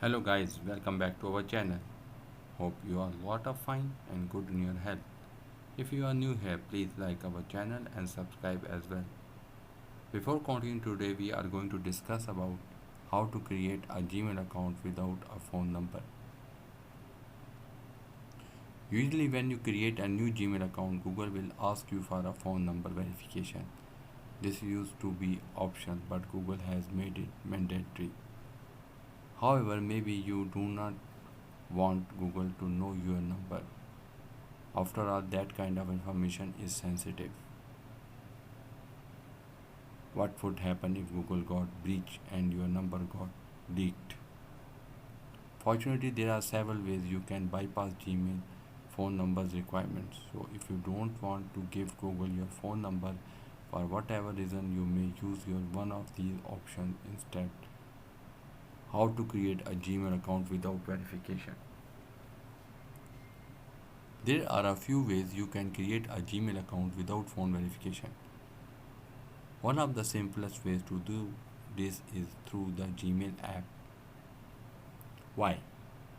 Hello guys, welcome back to our channel. Hope you are lot of fine and good in your health. If you are new here, please like our channel and subscribe as well. Before continuing today, we are going to discuss about how to create a Gmail account without a phone number. Usually when you create a new Gmail account, Google will ask you for a phone number verification. This used to be optional, but Google has made it mandatory. However, maybe you do not want Google to know your number. After all, that kind of information is sensitive. What would happen if Google got breached and your number got leaked? Fortunately, there are several ways you can bypass Gmail phone numbers requirements. So, if you don't want to give Google your phone number for whatever reason, you may use your one of these options instead. How to create a Gmail account without verification? There are a few ways you can create a Gmail account without phone verification. One of the simplest ways to do this is through the Gmail app. Why?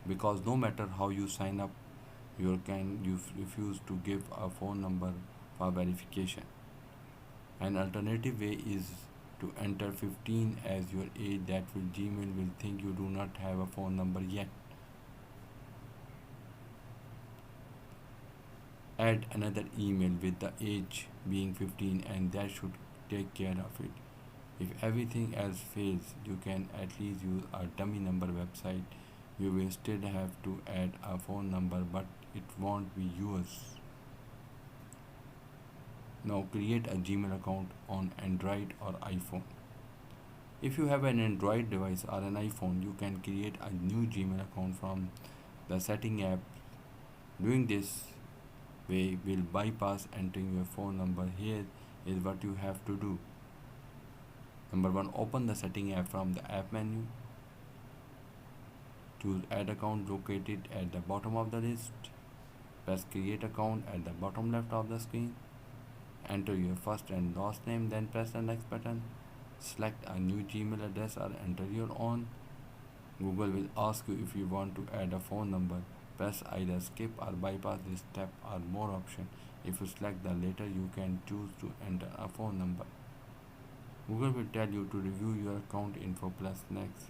Because no matter how you sign up, you refuse to give a phone number for verification. An alternative way is to enter 15 as your age. That will Gmail will think you do not have a phone number yet. Add another email with the age being 15 and that should take care of it. If everything else fails, you can at least use a dummy number website. You will still have to add a phone number, but it won't be yours. Now create a Gmail account on Android or iPhone. If you have an Android device or an iPhone, you can create a new Gmail account from the setting app. Doing this way will bypass entering your phone number. Here is what you have to do. Number 1, open the setting app from the app menu. Choose add account located at the bottom of the list. Press create account at the bottom left of the screen. Enter your first and last name, then press the next button. Select a new Gmail address or enter your own. Google will ask you if you want to add a phone number. Press either skip or bypass this step or more option. If you select the latter, you can choose to enter a phone number. Google will tell you to review your account info plus next.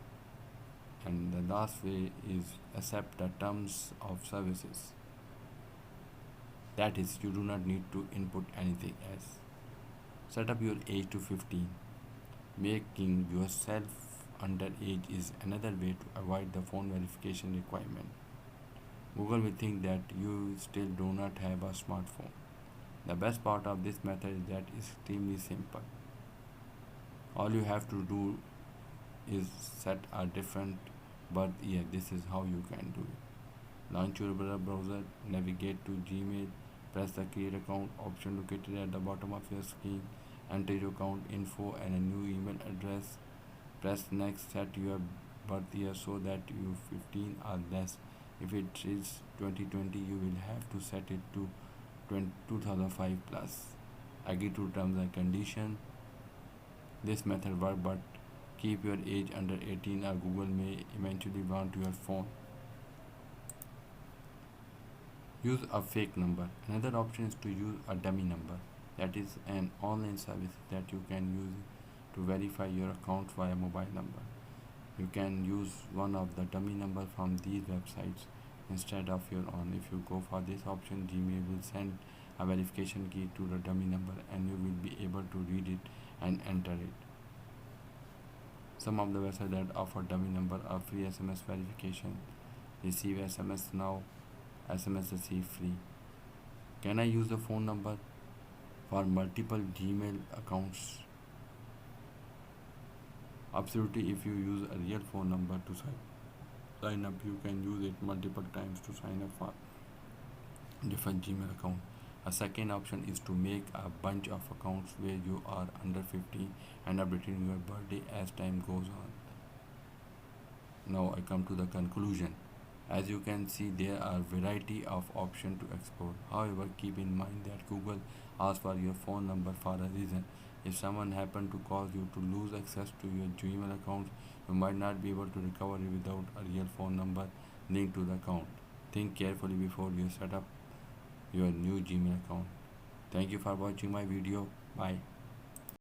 And the last way is accept the terms of services. That is, you do not need to input anything else. Set up your age to 15. Making yourself underage is another way to avoid the phone verification requirement. Google will think that you still do not have a smartphone. The best part of this method is that it's extremely simple. All you have to do is set a different birth year. This is how you can do it. Launch your browser, navigate to Gmail, press the create account option located at the bottom of your screen, enter your account info and a new email address. Press next, set your birth year so that you 15 or less. If it is 2020, you will have to set it to 2005 plus. Agree to terms and conditions. This method works, but keep your age under 18 or Google may eventually want your phone. Use a fake number. Another option is to use a dummy number. That is an online service that you can use to verify your account via mobile number. You can use one of the dummy number from these websites instead of your own. If you go for this option, Gmail will send a verification key to the dummy number and you will be able to read it and enter it. Some of the websites that offer dummy number are free SMS verification. Receive SMS now, SMS receive free. Can I use the phone number for multiple Gmail accounts? Absolutely, if you use a real phone number to sign up, you can use it multiple times to sign up for different Gmail account. A second option is to make a bunch of accounts where you are under 50 and updating your birthday as time goes on. Now I come to the conclusion. As you can see, there are variety of options to explore. However, keep in mind that Google asks for your phone number for a reason. If someone happened to cause you to lose access to your Gmail account, you might not be able to recover it without a real phone number linked to the account. Think carefully before you set up your new Gmail account. Thank you for watching my video. Bye.